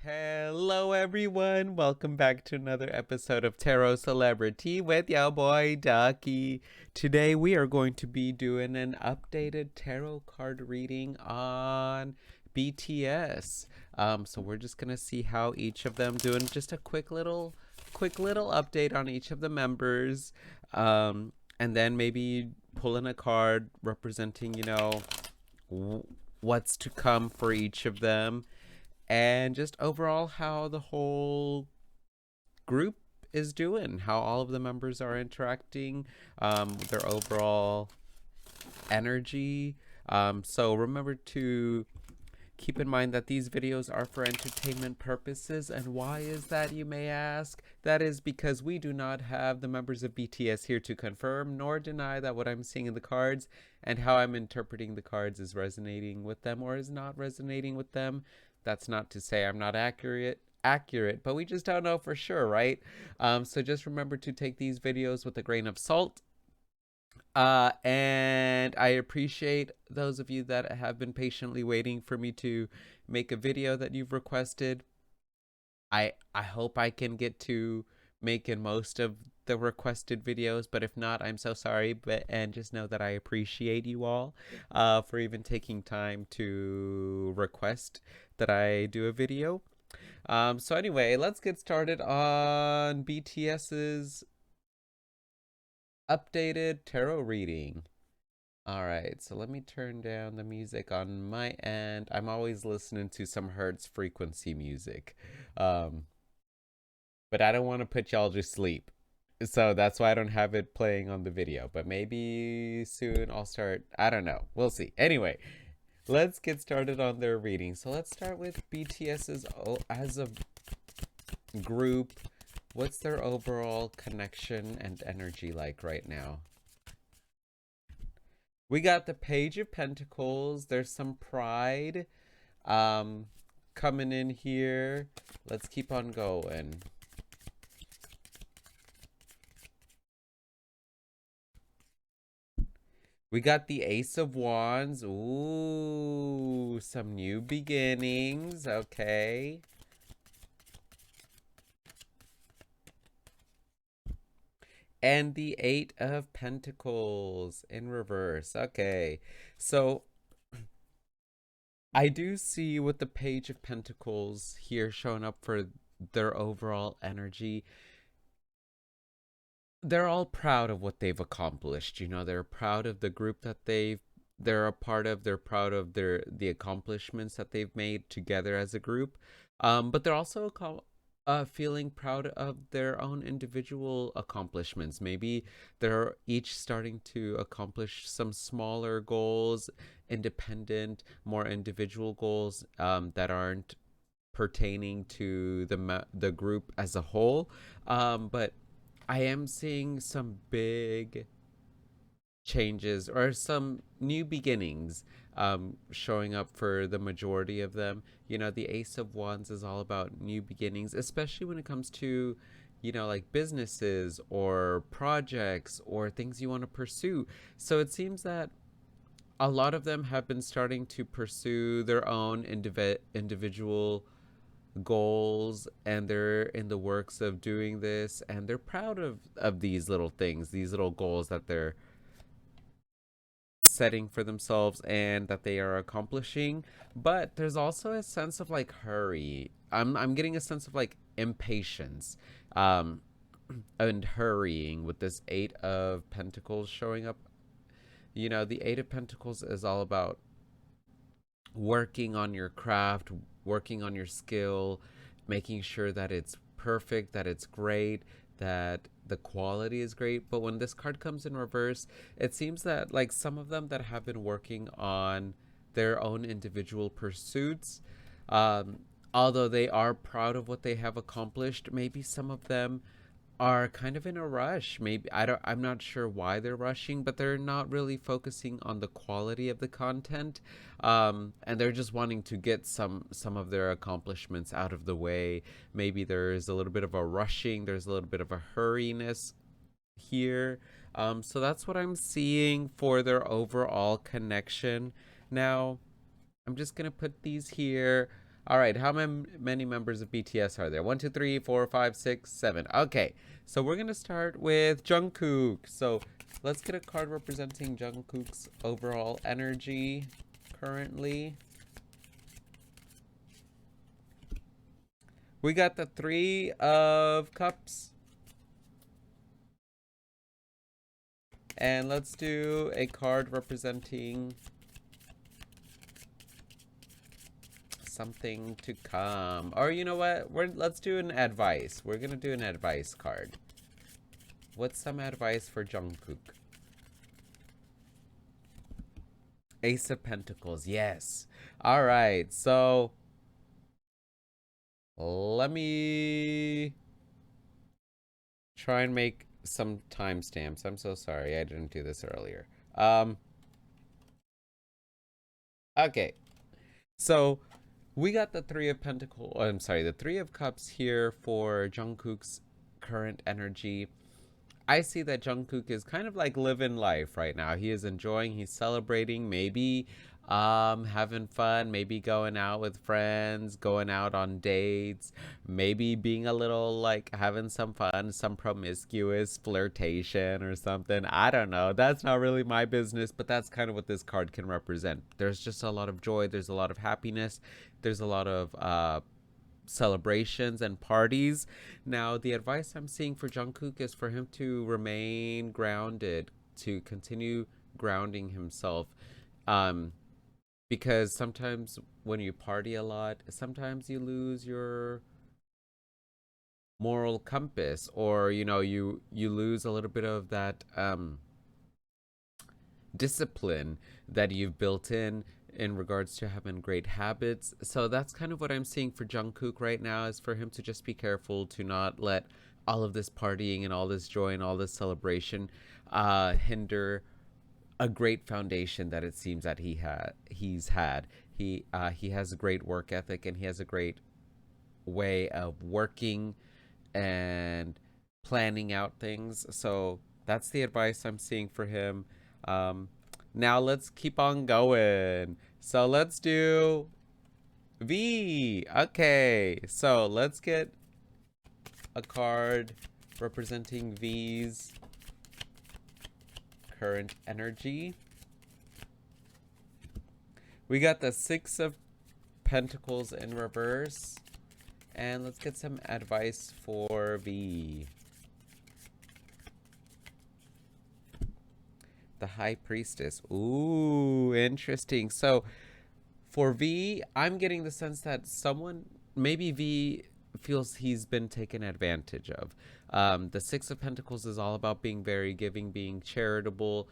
Hello, everyone. Welcome back to another episode of TarotCelebritea with your boy Ducky. Today, we are going to be doing an updated tarot card reading on BTS. So we're just gonna see how each of them doing. Just a quick little update on each of the members, and then maybe pulling a card representing, what's to come for each of them and just overall how the whole group is doing, how all of the members are interacting, their overall energy. So remember to keep in mind that these videos are for entertainment purposes. And why is that, you may ask? That is because we do not have the members of BTS here to confirm nor deny that what I'm seeing in the cards and how I'm interpreting the cards is resonating with them or is not resonating with them. That's not to say I'm not accurate, but we just don't know for sure, right? So just remember to take these videos with a grain of salt. And I appreciate those of you that have been patiently waiting for me to make a video that you've requested. I hope I can get to making most of the requested videos, but if not, I'm so sorry. And just know that I appreciate you all for even taking time to request that I do a video. So anyway, let's get started on BTS's updated tarot reading. All right, so let me turn down the music on my end. I'm always listening to some Hertz frequency music. Um, but I don't want to put y'all to sleep. So that's why I don't have it playing on the video. But maybe soon I'll start. I don't know. We'll see. Anyway, let's get started on their reading. So let's start with BTS's as a group. What's their overall connection and energy like right now? We got the Page of Pentacles. There's some pride coming in here. Let's keep on going. We got the Ace of Wands. Ooh, some new beginnings. Okay. And the Eight of Pentacles in reverse. Okay. So I do see with the Page of Pentacles here showing up for their overall energy. They're all proud of what they've accomplished. They're proud of the group that they're a part of. They're proud of the accomplishments that they've made together as a group. But they're also feeling proud of their own individual accomplishments. Maybe they're each starting to accomplish some smaller goals, independent, more individual goals that aren't pertaining to the group as a whole. But I am seeing some big changes or some new beginnings showing up for the majority of them. The Ace of Wands is all about new beginnings, especially when it comes to, like businesses or projects or things you want to pursue. So it seems that a lot of them have been starting to pursue their own individual goals, and they're in the works of doing this, and they're proud of these little things, these little goals that they're setting for themselves and that they are accomplishing. But there's also a sense of like hurry. I'm getting a sense of like impatience and hurrying with this Eight of Pentacles showing up. The Eight of Pentacles is all about working on your craft, working on your skill, making sure that it's perfect, that it's great, that the quality is great. But when this card comes in reverse, it seems that like some of them that have been working on their own individual pursuits, although they are proud of what they have accomplished, maybe some of them are kind of in a rush. Maybe I'm not sure why they're rushing, but they're not really focusing on the quality of the content. And they're just wanting to get some of their accomplishments out of the way. Maybe there's a little bit of a rushing, there's a little bit of a hurriness here. So that's what I'm seeing for their overall connection. Now, I'm just gonna put these here. All right, how many members of BTS are there? One, two, three, four, five, six, seven. Okay, so we're gonna start with Jungkook. So let's get a card representing Jungkook's overall energy currently. We got the Three of Cups. And let's do a card representing something to come. Or you know what? Let's do an advice. We're gonna do an advice card. What's some advice for Jungkook? Ace of Pentacles. Yes. All right. So let me try and make some timestamps. I'm so sorry I didn't do this earlier. Okay. So we got the Three of Pentacles. I'm sorry, the Three of Cups here for Jungkook's current energy. I see that Jungkook is kind of like living life right now. He is enjoying, he's celebrating, maybe having fun, maybe going out with friends, going out on dates, maybe being a little like having some fun, some promiscuous flirtation or something. I don't know. That's not really my business, but that's kind of what this card can represent. There's just a lot of joy, there's a lot of happiness, there's a lot of celebrations and parties. Now, the advice I'm seeing for Jungkook is for him to remain grounded, to continue grounding himself. Um, because sometimes when you party a lot, sometimes you lose your moral compass, or you lose a little bit of that discipline that you've built in regards to having great habits. So that's kind of what I'm seeing for Jungkook right now, is for him to just be careful to not let all of this partying and all this joy and all this celebration hinder a great foundation that it seems that he's had. He has a great work ethic, and he has a great way of working and planning out things. So that's the advice I'm seeing for him. Um, Now let's keep on going. So let's do V. Okay, so let's get a card representing V's current energy. We got the Six of Pentacles in reverse. And let's get some advice for V. The High Priestess. Ooh, interesting. So for V, I'm getting the sense that maybe V feels he's been taken advantage of. The Six of Pentacles is all about being very giving, being charitable,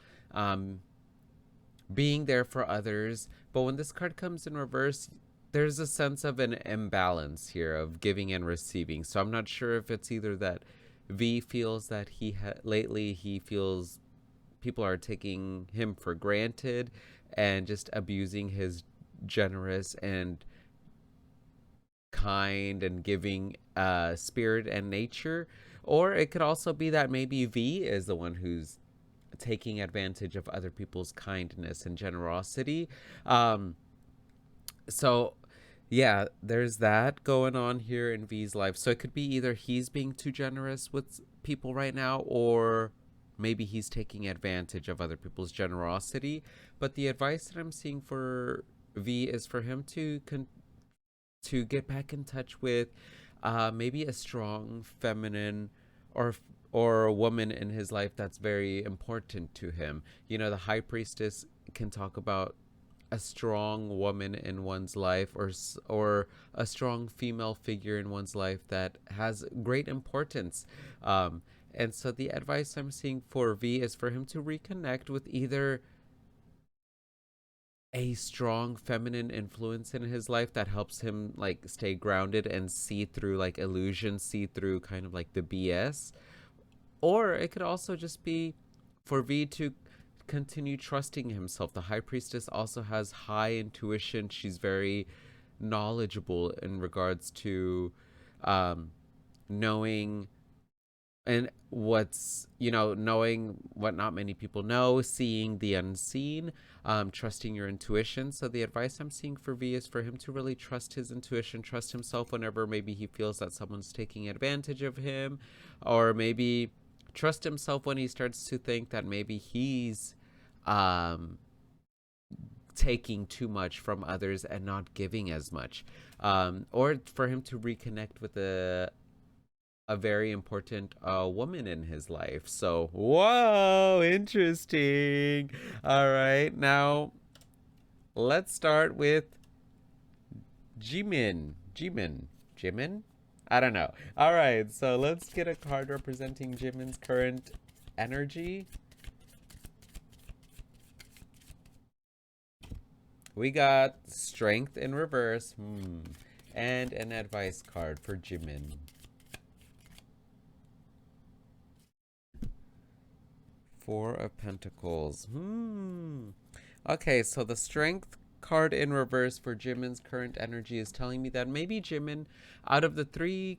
being there for others. But when this card comes in reverse, there's a sense of an imbalance here of giving and receiving. So I'm not sure if it's either that V feels that lately he feels people are taking him for granted and just abusing his generous and kind and giving spirit and nature. Or it could also be that maybe V is the one who's taking advantage of other people's kindness and generosity. So yeah, there's that going on here in V's life. So it could be either he's being too generous with people right now, or maybe he's taking advantage of other people's generosity. But the advice that I'm seeing for V is for him to get back in touch with maybe a strong feminine or or a woman in his life that's very important to him. The High Priestess can talk about a strong woman in one's life, or a strong female figure in one's life that has great importance. And so the advice I'm seeing for V is for him to reconnect with either a strong feminine influence in his life that helps him like stay grounded and see through like illusions, see through kind of like the BS. Or it could also just be for V to continue trusting himself. The High Priestess also has high intuition. She's very knowledgeable in regards to knowing and what's, knowing what not many people know, seeing the unseen, trusting your intuition. So the advice I'm seeing for V is for him to really trust his intuition, trust himself whenever maybe he feels that someone's taking advantage of him, or maybe trust himself when he starts to think that maybe he's um taking too much from others and not giving as much, or for him to reconnect with a very important woman in his life. So, whoa, interesting. All right, now let's start with Jimin. I don't know. All right, so let's get a card representing Jimin's current energy. We got Strength in reverse, and an advice card for Jimin. Four of Pentacles. Okay, so the Strength card in reverse for Jimin's current energy is telling me that maybe Jimin, out of the three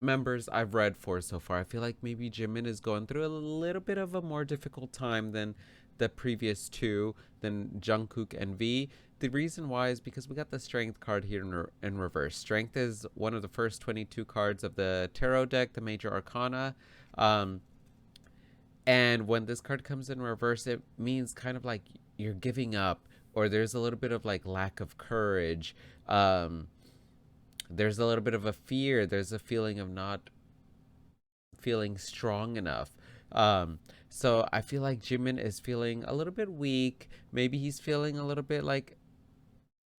members I've read for so far, I feel like maybe Jimin is going through a little bit of a more difficult time than the previous two, than Jungkook and V. The reason why is because we got the Strength card here in reverse. Strength is one of the first 22 cards of the tarot deck, the major arcana. And when this card comes in reverse, it means kind of like you're giving up, or there's a little bit of like lack of courage. There's a little bit of a fear. There's a feeling of not feeling strong enough. So I feel like Jimin is feeling a little bit weak. Maybe he's feeling a little bit like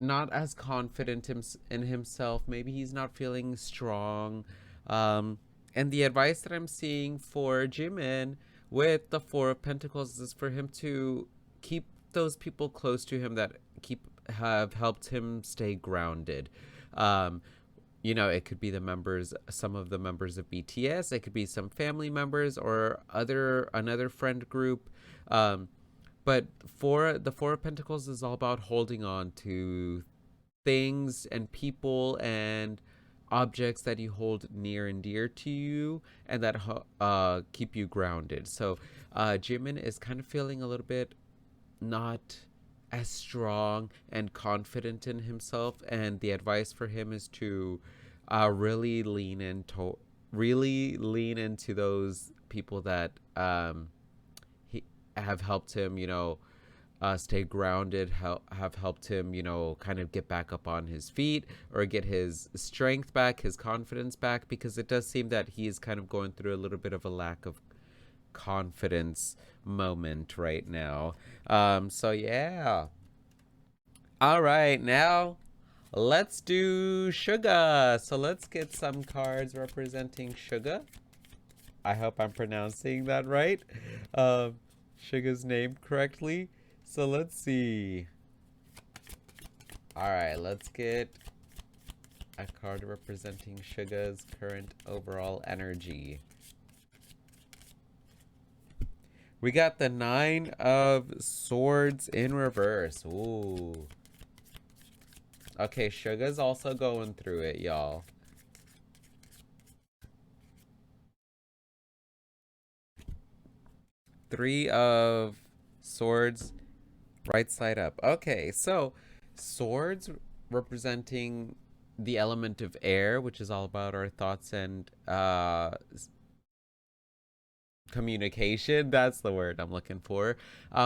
not as confident in himself. Maybe he's not feeling strong. And the advice that I'm seeing for Jimin with the Four of Pentacles is for him to keep those people close to him that have helped him stay grounded. It could be some of the members of BTS. It could be some family members or another friend group. But for the Four of Pentacles is all about holding on to things and people and objects that you hold near and dear to you, and that keep you grounded. So Jimin is kind of feeling a little bit not as strong and confident in himself, and the advice for him is to really lean into those people that have helped him, stay grounded, have helped him, kind of get back up on his feet, or get his strength back, his confidence back, because it does seem that he is kind of going through a little bit of a lack of confidence moment right now. So yeah. All right, now let's do SUGA. So let's get some cards representing SUGA. I hope I'm pronouncing that right. SUGA's name correctly. So let's see. All right, let's get a card representing SUGA's current overall energy. We got the Nine of Swords in reverse. Ooh. Okay, SUGA's also going through it, y'all. Three of Swords, right side up. Okay, so swords representing the element of air, which is all about our thoughts and communication. That's the word I'm looking for.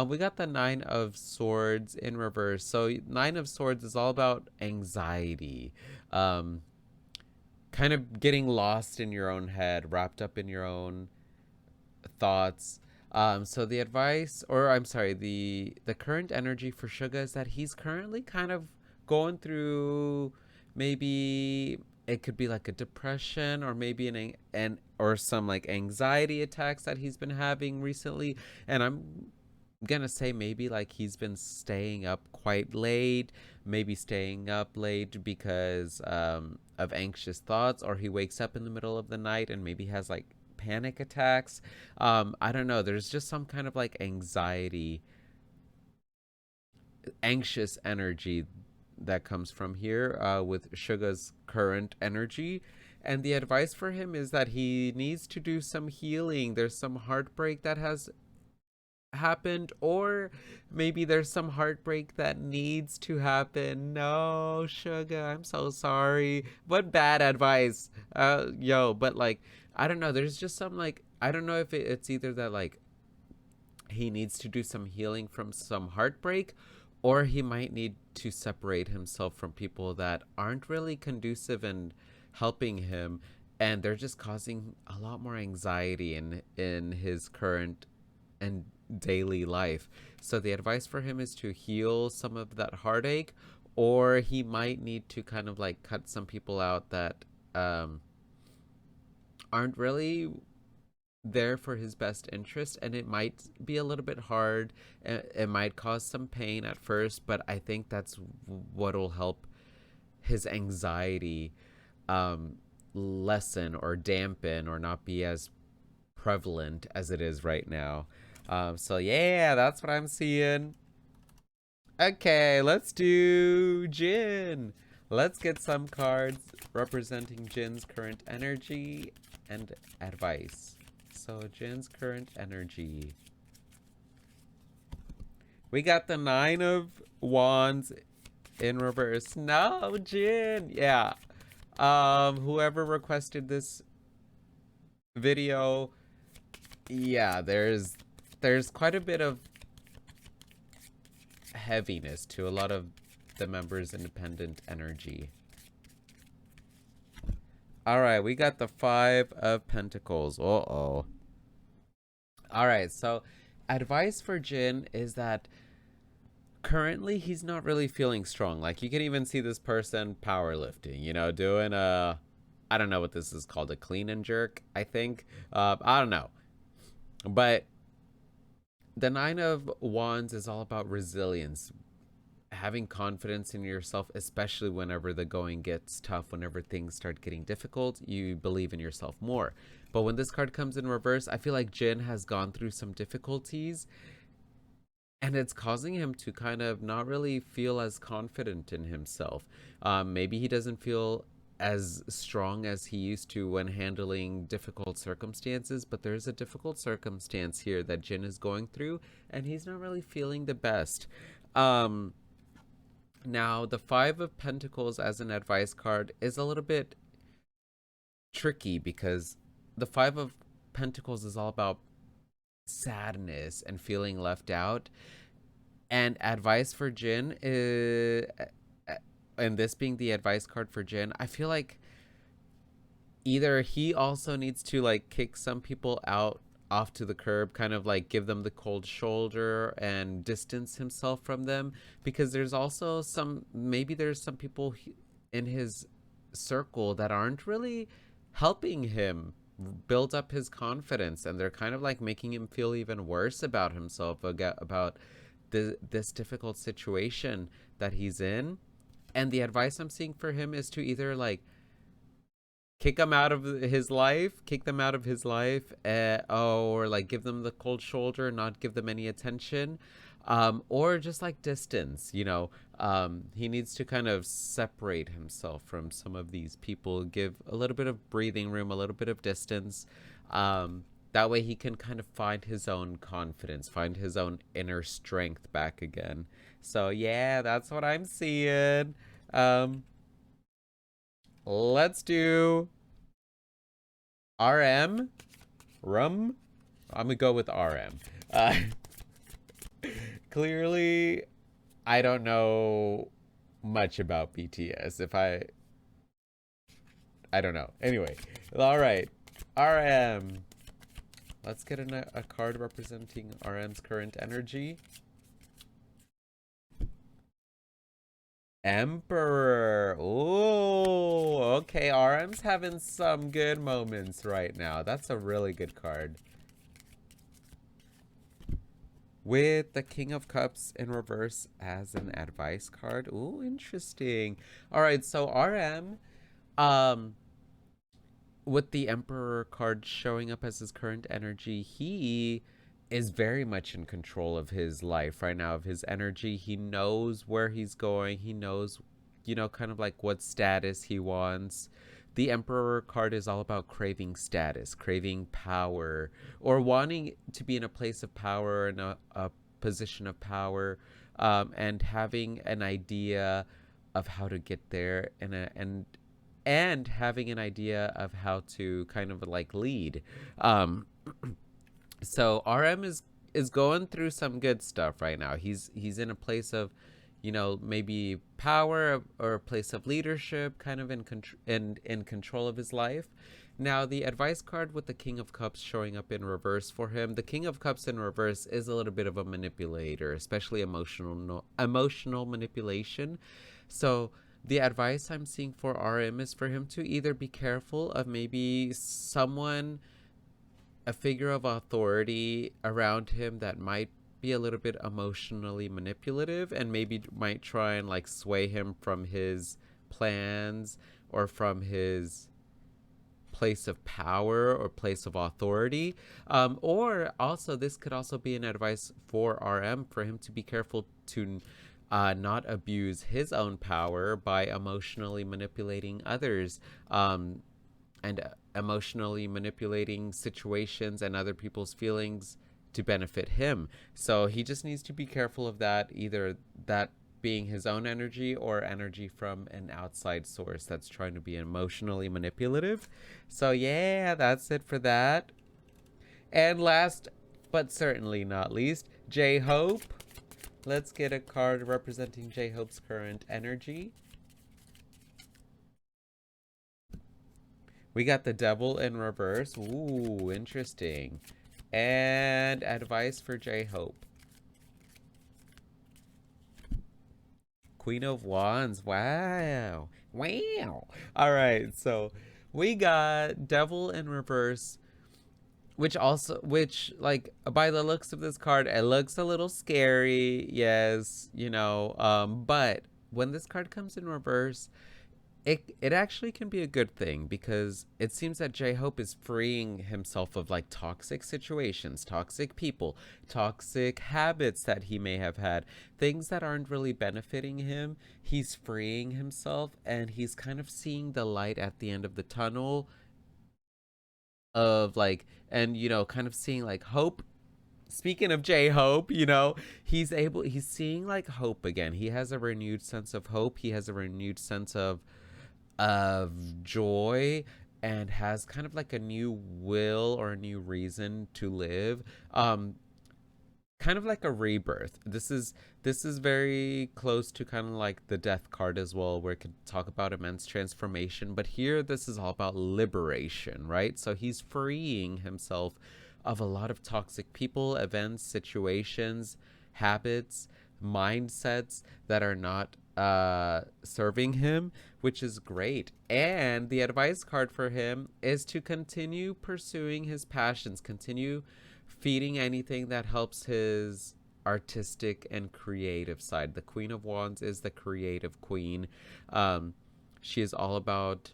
We got the Nine of Swords in reverse. So Nine of Swords is all about anxiety, kind of getting lost in your own head, wrapped up in your own thoughts. So the advice, or I'm sorry, the current energy for SUGA is that he's currently kind of going through, maybe it could be like a depression, or maybe or some like anxiety attacks that he's been having recently. And I'm gonna say maybe like he's been staying up quite late, maybe staying up late because of anxious thoughts, or he wakes up in the middle of the night and maybe has like panic attacks. I don't know, there's just some kind of like anxious energy that comes from here with SUGA's current energy. And the advice for him is that he needs to do some healing. There's some heartbreak that has happened, or maybe there's some heartbreak that needs to happen. No, sugar, I'm so sorry. What bad advice. Yo, but like, I don't know. There's just some like, I don't know if it's either that like he needs to do some healing from some heartbreak, or he might need to separate himself from people that aren't really conducive and helping him, and they're just causing a lot more anxiety in his current and daily life. So the advice for him is to heal some of that heartache, or he might need to kind of like cut some people out that aren't really there for his best interest, and it might be a little bit hard. It might cause some pain at first, but I think that's what'll help his anxiety lessen or dampen or not be as prevalent as it is right now. So yeah, that's what I'm seeing. Okay, let's do Jin. Let's get some cards representing Jin's current energy and advice. So Jin's current energy. We got the 9 of Wands in reverse. No, Jin. Yeah. Whoever requested this video, yeah, there's quite a bit of heaviness to a lot of the members' independent energy. All right, we got the 5 of Pentacles. Uh-oh. All right, so advice for Jin is that currently he's not really feeling strong. Like, you can even see this person powerlifting, you know, doing a, I don't know what this is called, a clean and jerk, I think. I don't know. But the 9 of Wands is all about resilience, having confidence in yourself, especially whenever the going gets tough, whenever things start getting difficult, you believe in yourself more. But when this card comes in reverse, I feel like Jin has gone through some difficulties, and it's causing him to kind of not really feel as confident in himself. Maybe he doesn't feel as strong as he used to when handling difficult circumstances, but there's a difficult circumstance here that Jin is going through, and he's not really feeling the best. Now, the 5 of Pentacles as an advice card is a little bit tricky because the 5 of Pentacles is all about sadness and feeling left out. And advice for Jin is, and this being the advice card for Jin, I feel like either he also needs to like kick some people out off to the curb, kind of like give them the cold shoulder and distance himself from them, because there's also maybe there's some people in his circle that aren't really helping him build up his confidence, and they're kind of like making him feel even worse about himself, about this difficult situation that he's in. And the advice I'm seeing for him is to either like kick them out of his life, or like give them the cold shoulder, not give them any attention, or just like distance, you know. He needs to kind of separate himself from some of these people, give a little bit of breathing room, a little bit of distance. That way he can kind of find his own confidence, find his own inner strength back again. So yeah, that's what I'm seeing. Let's do RM. Rum? I'm gonna go with RM. Clearly, I don't know much about BTS. I don't know. Anyway, all right. RM. Let's get a card representing RM's current energy. Emperor. Ooh, okay. RM's having some good moments right now. That's a really good card. With the King of Cups in reverse as an advice card. Ooh, interesting. All right, so RM, with the Emperor card showing up as his current energy, he is very much in control of his life right now, of his energy. He knows where he's going. He knows, you know, kind of like what status he wants. the Emperor card is all about craving status, craving power, or wanting to be in a place of power and a position of power, and having an idea of how to get there, and having an idea of how to kind of like lead. Um, so RM is going through some good stuff right now. He's in a place of, maybe power or a place of leadership, kind of in control of his life. Now, the advice card with the King of Cups showing up in reverse for him. The King of Cups in reverse is a little bit of a manipulator, especially emotional manipulation. So the advice I'm seeing for RM is for him to either be careful of maybe someone, a figure of authority around him that might be a little bit emotionally manipulative and maybe might try and like sway him from his plans or from his place of power or place of authority. Or also, this could also be an advice for RM for him to be careful to not abuse his own power by emotionally manipulating others. And emotionally manipulating situations and other people's feelings to benefit him. So he just needs to be careful of that, either that being his own energy or energy from an outside source that's trying to be emotionally manipulative. So yeah, that's it for that. And last but certainly not least, J-Hope. Let's get a card representing J-Hope's current energy. We got the Devil in reverse. Ooh, interesting. And advice for J-Hope. Queen of Wands. Wow. Wow. All right, so we got Devil in reverse, which like by the looks of this card, it looks a little scary. Yes, but when this card comes in reverse, it actually can be a good thing, because it seems that J-Hope is freeing himself of like toxic situations, toxic people, toxic habits that he may have had, things that aren't really benefiting him. He's freeing himself and he's kind of seeing the light at the end of the tunnel of like, and kind of seeing like hope. Speaking of J-Hope, he's seeing like hope again. He has a renewed sense of hope. He has a renewed sense of joy, and has kind of like a new will or a new reason to live. Kind of like a rebirth. This is very close to kind of like the death card as well, where it could talk about immense transformation, but here this is all about liberation, right? So he's freeing himself of a lot of toxic people, events, situations, habits, mindsets that are not serving him, which is great. And the advice card for him is to continue pursuing his passions, continue feeding anything that helps his artistic and creative side. The Queen of Wands is the creative queen. She is all about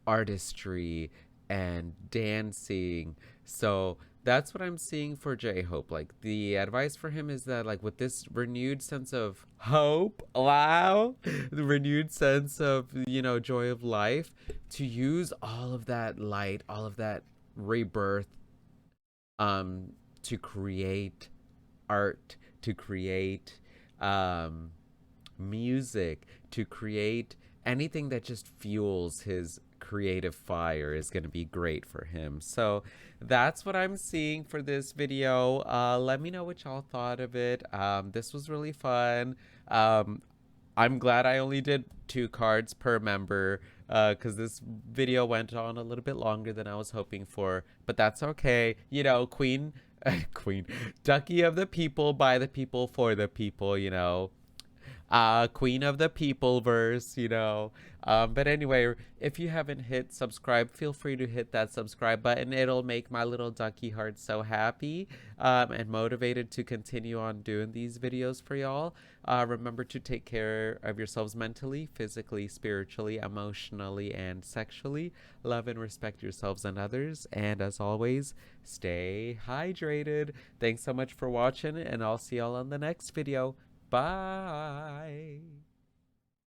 artistry and dancing. So that's what I'm seeing for J-Hope. Like, the advice for him is that, like, with this renewed sense of hope, wow, the renewed sense of, joy of life, to use all of that light, all of that rebirth, to create art, to create music, to create anything that just fuels his creative fire is going to be great for him. So that's what I'm seeing for this video. Let me know what y'all thought of it. This was really fun. I'm glad I only did 2 cards per member, because this video went on a little bit longer than I was hoping for, but that's okay. Queen, queen, ducky of the people, by the people, for the people, queen of the people verse, but anyway, if you haven't hit subscribe, feel free to hit that subscribe button. It'll make my little ducky heart so happy, and motivated to continue on doing these videos for y'all. Remember to take care of yourselves mentally, physically, spiritually, emotionally, and sexually. Love and respect yourselves and others, and as always, stay hydrated. Thanks so much for watching, and I'll see y'all on the next video. Bye.